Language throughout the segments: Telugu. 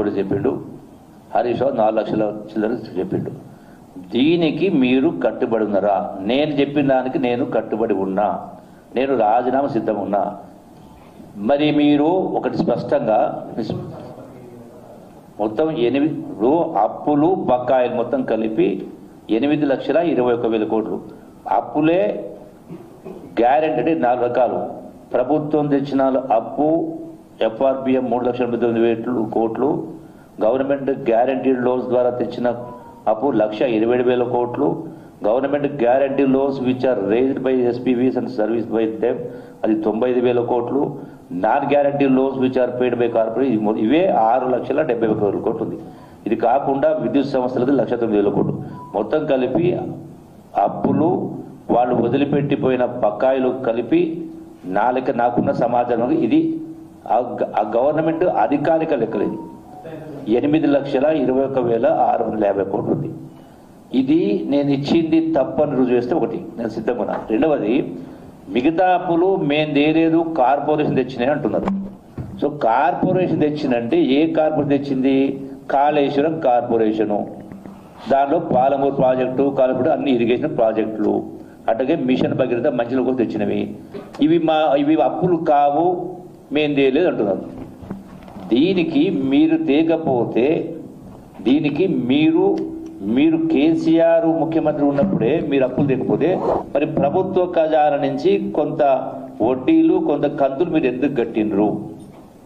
కోట్లు చెప్పిండు, హరీష్ రావు 4 లక్షల చిల్లర చెప్పిండు. దీనికి మీరు కట్టుబడి ఉన్నారా? నేను చెప్పిన దానికి నేను కట్టుబడి ఉన్నా, నేను రాజీనామా సిద్ధం ఉన్నా. మరి మీరు ఒకటి స్పష్టంగా మొత్తం 8 అప్పులు బకాయిలు మొత్తం కలిపి 8,21,000 కోట్లు. అప్పులే గ్యారెంటీ 4 రకాలు. ప్రభుత్వం తెచ్చిన అప్పు FRBM 3,89,000 కోట్లు, గవర్నమెంట్ గ్యారెంటీడ్ లోన్స్ ద్వారా తెచ్చిన అప్పు 1,27,000 కోట్లు, government guarantee loans which are raised by SPVs and service by them అది 95,000 కోట్లు, non guarantee loans which are paid by corporate ఇవే 6,70,000 కోట్లు ఉంది. ఇది కాకుండా విద్యుత్ సంస్థలకు 1,09,000 కోట్లు. మొత్తం కలిపి అప్పులు వాళ్ళు వదిలిపెట్టిపోయిన బకాయిలు కలిపి నాకున్న సమాచారం ఇది ఆ గవర్నమెంట్ అధికారిక లెక్కలేదు. 8,21,650 కోట్లు ఉంది. ఇది నేను ఇచ్చింది తప్పని రుజువు చేస్తే ఒకటి నేను సిద్ధంగా ఉన్నాను. రెండవది, మిగతా అప్పులు మేము తేలేదు, కార్పొరేషన్ తెచ్చినాయి అంటున్నారు. సో కార్పొరేషన్ తెచ్చిందంటే ఏ కార్పొరేషన్ తెచ్చింది? కాళేశ్వరం కార్పొరేషను, దానిలో పాలమూరు ప్రాజెక్టు, కాలపూడి అన్ని ఇరిగేషన్ ప్రాజెక్టులు, అట్లాగే మిషన్ భగీరథ మంచిలో కూడా తెచ్చినవి. ఇవి అప్పులు కావు, మేము తేలేదు అంటున్నారు. దీనికి మీరు తేకపోతే దీనికి మీరు కేసీఆర్ ముఖ్యమంత్రి ఉన్నప్పుడే మీరు అప్పులు తేకపోతే మరి ప్రభుత్వ ఖజానా నుంచి కొంత వడ్డీలు కొంత కంతులు మీరు ఎందుకు కట్టినరు?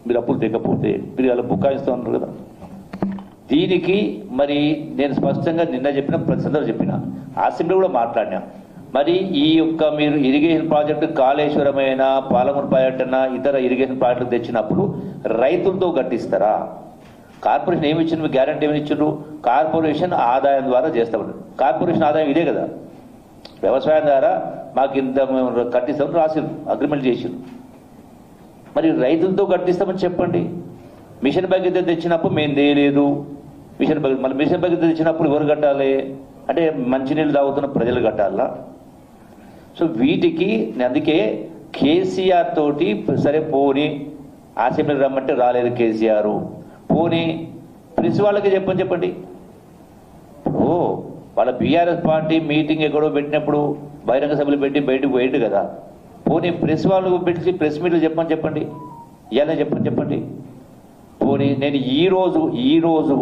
మీరు అప్పులు తేకపోతే మీరు అలా బుకాయిస్తూ ఉన్నారు కదా. దీనికి మరి నేను స్పష్టంగా నిన్న చెప్పిన ప్రతి సందర్భంలో చెప్పిన అసెంబ్లీ కూడా మాట్లాడినా. మరి ఈ యొక్క మీరు ఇరిగేషన్ ప్రాజెక్టు కాళేశ్వరమైన పాలమూరు ప్రాజెక్టు ఇతర ఇరిగేషన్ ప్రాజెక్టులు తెచ్చినప్పుడు రైతులతో కట్టిస్తారా? కార్పొరేషన్ ఏమి ఇచ్చిండ్రు? గ్యారంటీ ఏమి ఇచ్చిండ్రు? కార్పొరేషన్ ఆదాయం ద్వారా చేస్తామని. కార్పొరేషన్ ఆదాయం ఇదే కదా, వ్యవసాయం ద్వారా మాకు ఇంత కట్టిస్తామని రాసిండ్రు, అగ్రిమెంట్ చేసిండ్రు. మరి రైతులతో కట్టిస్తామని చెప్పండి. మిషన్ భగీరథ తెచ్చినప్పుడు మేము తేలేదు, మిషన్ భగీరథ మళ్ళీ మిషన్ భగీరథ తెచ్చినప్పుడు ఎవరు కట్టాలి అంటే మంచినీళ్ళు తాగుతున్న ప్రజలు కట్టాలా? సో వీటికి అందుకే కేసీఆర్ తోటి సరే పోని అసెంబ్లీకి రమ్మంటే రాలేదు కేసీఆర్, పోని ప్రెస్ వాళ్ళకి చెప్పండి. వాళ్ళ బీఆర్ఎస్ పార్టీ మీటింగ్ ఎక్కడో పెట్టినప్పుడు బహిరంగ సభలు పెట్టి బయటకు పోయేది కదా. పోనీ ప్రెస్ వాళ్ళు పెట్టి ప్రెస్ మీట్లు చెప్పండి, ఇలా చెప్పండి. పోనీ నేను ఈ రోజు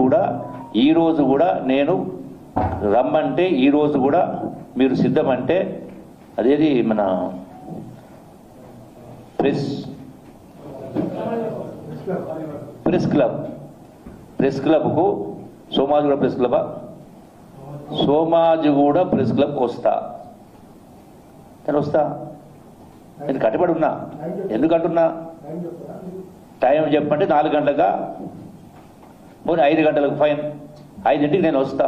కూడా నేను రమ్మంటే ఈ రోజు కూడా మీరు సిద్ధమంటే అదేది మన ప్రెస్ క్లబ్కు Somajiguda press club Somajiguda press క్లబ్కి వస్తా. నేను కట్టుబడి ఉన్నా. ఎందుకంటున్నా? టైం చెప్పంటే 4 గంటలుగా పోనీ 5 గంటలకు ఫైన్, 5ంటికి నేను వస్తా.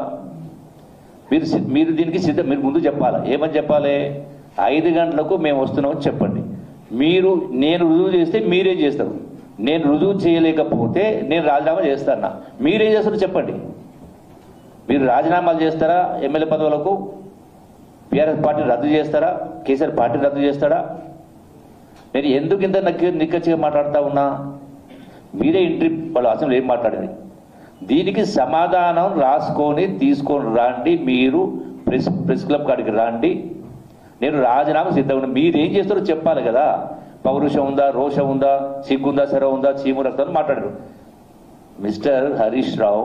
మీరు దీనికి సిద్ధం. మీరు ముందు చెప్పాలి. ఏమని చెప్పాలి? 5 గంటలకు మేము వస్తున్నామని చెప్పండి. నేను రుజువు చేస్తే మీరేం చేస్తారు? నేను రుజువు చేయలేకపోతే నేను రాజీనామా చేస్తానా? మీరేం చేస్తారో చెప్పండి. మీరు రాజీనామాలు చేస్తారా? ఎమ్మెల్యే పదవులకు బీఆర్ఎస్ పార్టీ రద్దు చేస్తారా? కేసీఆర్ పార్టీ రద్దు చేస్తాడా? నేను ఎందుకు ఇంత నిక్కచ్చిగా మాట్లాడుతూ ఉన్నా? మీరే ఇంట్రీ వాళ్ళు అసెంబ్లీ ఏం మాట్లాడింది దీనికి సమాధానం తీసుకొని రాండి. మీరు ప్రెస్ క్లబ్ కాడికి రాండి. నేను రాజీనామా సిద్ధం ఉన్నా. మీరేం చేస్తారో చెప్పాలి కదా. పౌరుషం ఉందా, రోషం ఉందా, సిగ్గుందా, సెర ఉందా, చీము రక్తం మాట్లాడారు. మిస్టర్ హరీష్ రావు,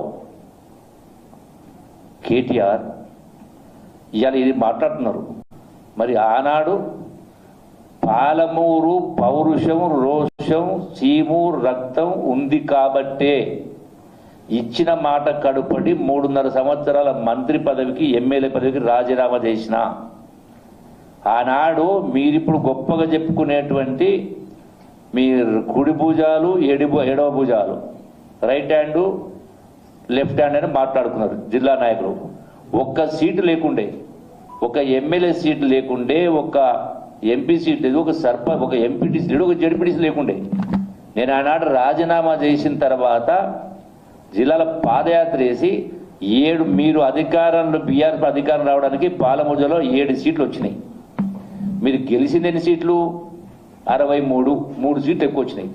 కేటీఆర్ ఇవాళ ఇది మాట్లాడుతున్నారు. మరి ఆనాడు పాలమూరు పౌరుషం, రోషం, చీము రక్తం ఉంది కాబట్టే ఇచ్చిన మాట కడుపడి 3.5 సంవత్సరాల మంత్రి పదవికి ఎమ్మెల్యే పదవికి రాజీనామా చేసిన. ఆనాడు మీరిప్పుడు గొప్పగా చెప్పుకునేటువంటి మీ కుడి భుజాలు ఎడవ భుజాలు, రైట్ హ్యాండ్ లెఫ్ట్ హ్యాండ్ అని మాట్లాడుకున్నారు జిల్లా నాయకులు. ఒక్క సీటు లేకుండే, ఒక ఎమ్మెల్యే సీటు లేకుండే, ఒక ఎంపీ సీట్ లేదు, ఒక ఎంపీటీసీ లేడు, ఒక జడ్పీటీసీ లేకుండే. నేను ఆనాడు రాజీనామా చేసిన తర్వాత జిల్లాల పాదయాత్ర చేసి మీరు అధికారంలో బీఆర్ఎస్ అధికారం రావడానికి పాలమూరులో 7 సీట్లు వచ్చినాయి. మీరు గెలిచింది ఎన్ని సీట్లు? 63 సీట్లు ఎక్కువ వచ్చినాయి.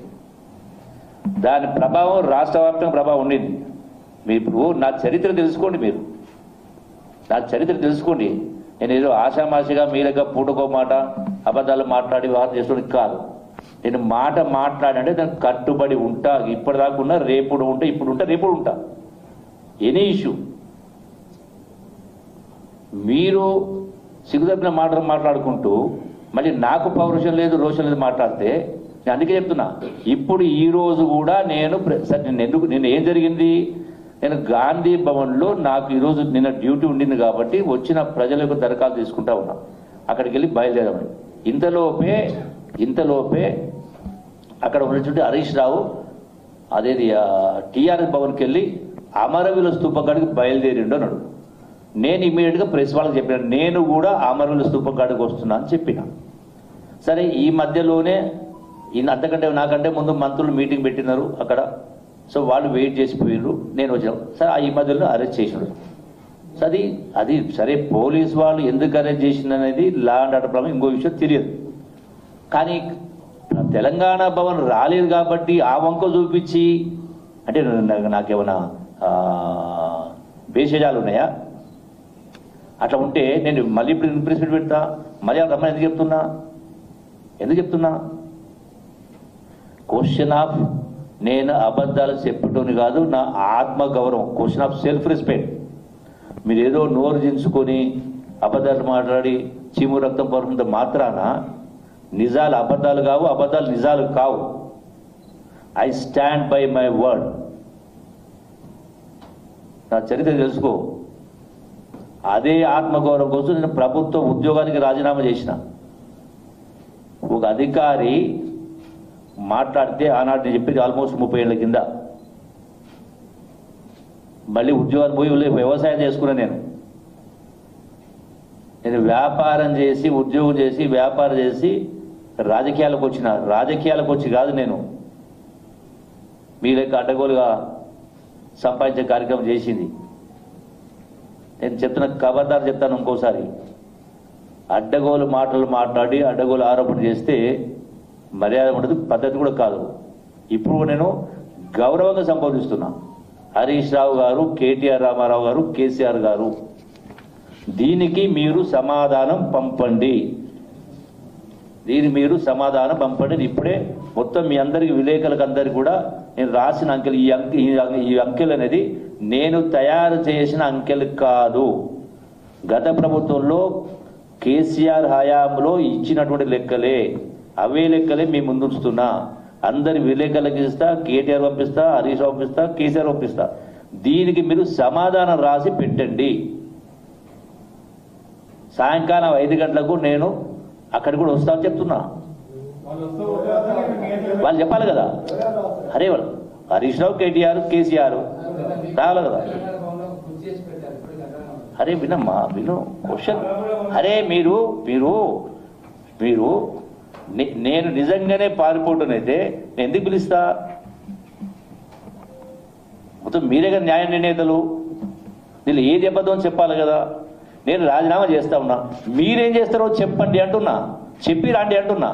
దాని ప్రభావం రాష్ట్ర వ్యాప్తంగా ప్రభావం ఉండింది. మీరు ఇప్పుడు నా చరిత్ర తెలుసుకోండి, మీరు నా చరిత్ర తెలుసుకోండి. నేను ఏదో ఆషామాషిగా మీ దగ్గర పూటకో మాట అబద్ధాలు మాట్లాడి వ్యవహారం చేసుకోవడానికి కాదు. నేను మాట మాట్లాడంటే దానికి కట్టుబడి ఉంటా. ఇప్పటిదాకా ఉన్నా, రేపుడు ఉంటా, ఇప్పుడు ఉంటా, రేపుడు ఉంటా. ఎనీ ఇష్యూ మీరు సిగ్గుదప్పిన మాటలు మాట్లాడుకుంటూ మళ్ళీ నాకు పౌరుషం లేదు, రోషం లేదు మాట్లాడితే నేను అందుకే చెప్తున్నా. ఇప్పుడు ఈ రోజు కూడా నేను నిన్న ఏం జరిగింది, నేను గాంధీ భవన్లో నాకు ఈరోజు నిన్న డ్యూటీ ఉండింది కాబట్టి వచ్చిన ప్రజలకు దరఖాస్తు తీసుకుంటా ఉన్నా. అక్కడికి వెళ్ళి బయలుదేరామని ఇంతలోపే అక్కడ ఉన్నటువంటి హరీష్ రావు అదేది టీఆర్ఎస్ భవన్కి వెళ్ళి అమరవీరుల స్తూపం కాడికి బయలుదేరిండు అన్నాడు. నేను ఇమీడియట్గా ప్రెస్ వాళ్ళకి చెప్పిన, నేను కూడా అమరవీరుల స్తూపం కాడికి వస్తున్నా అని చెప్పిన. సరే, ఈ మధ్యలోనే అంతకంటే నాకంటే ముందు మంత్రులు మీటింగ్ పెట్టినారు అక్కడ. సో వాళ్ళు వెయిట్ చేసిపోయారు, నేను వచ్చాను. సరే, ఈ మధ్యలో అరెస్ట్ చేసినాడు. సో అది సరే, పోలీస్ వాళ్ళు ఎందుకు అరెస్ట్ చేసింది అనేది లా అండ్ ఆర్డర్ ప్రాబ్లం, ఇంకో విషయం తెలియదు. కానీ తెలంగాణ భవన్ రాలేదు కాబట్టి ఆ వంక చూపించి అంటే నాకేమైనా భేషజాలు ఉన్నాయా? అట్లా ఉంటే నేను మళ్ళీ ఇప్పుడు ఇంప్రెస్మెంట్ పెడతా, మళ్ళీ రమ్మని ఎందుకు చెప్తున్నా క్వశ్చన్ ఆఫ్ నేను అబద్ధాలు చెప్పటోని కాదు, నా ఆత్మగౌరవం, క్వశ్చన్ ఆఫ్ సెల్ఫ్ రెస్పెక్ట్. మీరు ఏదో నోరు దించుకొని అబద్ధాలు మాట్లాడి చీము రక్తం పడుతున్నంత మాత్రాన నిజాలు అబద్ధాలు కావు, అబద్ధాలు నిజాలు కావు. I stand by my word. నా చరిత్ర తెలుసుకో. అదే ఆత్మగౌరవం కోసం నేను ప్రభుత్వ ఉద్యోగానికి రాజీనామా చేసిన. ఒక అధికారి మాట్లాడితే ఆనాడు నేను చెప్పేది ఆల్మోస్ట్ 30 ఏళ్ల కింద, మళ్ళీ ఉద్యోగాలు పోయి వ్యవసాయం చేసుకున్నా. నేను వ్యాపారం చేసి, ఉద్యోగం చేసి, వ్యాపారం చేసి రాజకీయాలకు వచ్చి కాదు నేను మీ లెక్క అడ్డగోలుగా సంపాదించే కార్యక్రమం చేసింది. నేను చెప్తున్న ఖబర్దారు చెప్తాను ఇంకోసారి, అడ్డగోలు మాటలు మాట్లాడి అడ్డగోలు ఆరోపణ చేస్తే మర్యాద ఉండదు, పద్ధతి కూడా కాదు. ఇప్పుడు నేను గౌరవంగా సంబోధిస్తున్నా. హరీష్ రావు గారు, కేటీఆర్ రామారావు గారు, కేసీఆర్ గారు, దీనికి మీరు సమాధానం పంపండి. ఇప్పుడే మొత్తం మీ అందరికి విలేకరులకు అందరికి కూడా నేను రాసిన అంకెలు, ఈ అంకెలు అనేది నేను తయారు చేసిన అంకెలు కాదు. గత ప్రభుత్వంలో కేసీఆర్ హయాంలో ఇచ్చినటువంటి లెక్కలే, అవే లెక్కలే మీ ముందుస్తున్నా. అందరి విలేకరులకు ఇస్తా, కేటీఆర్ పంపిస్తా, హరీష్ పంపిస్తా, కేసీఆర్ పంపిస్తా. దీనికి మీరు సమాధానం రాసి పెట్టండి. సాయంకాలం 5 గంటలకు నేను అక్కడికి కూడా వస్తామని చెప్తున్నా. వాళ్ళు చెప్పాలి కదా, అరే వాళ్ళు హరీష్ రావు, కేటీఆర్, కేసీఆర్ రావాలి కదా. అరే వినమ్మా, విను క్వశ్చన్. అరే మీరు నేను నిజంగానే పారిపోవటనైతే నేను ఎందుకు పిలుస్తా? మొత్తం మీరే కదా న్యాయ నిర్ణేతలు. నేను ఏది అబద్ధం చెప్పాలి కదా. నేను రాజీనామా చేస్తా ఉన్నా, మీరేం చేస్తారో చెప్పండి అంటున్నా, చెప్పి రాండి అంటున్నా.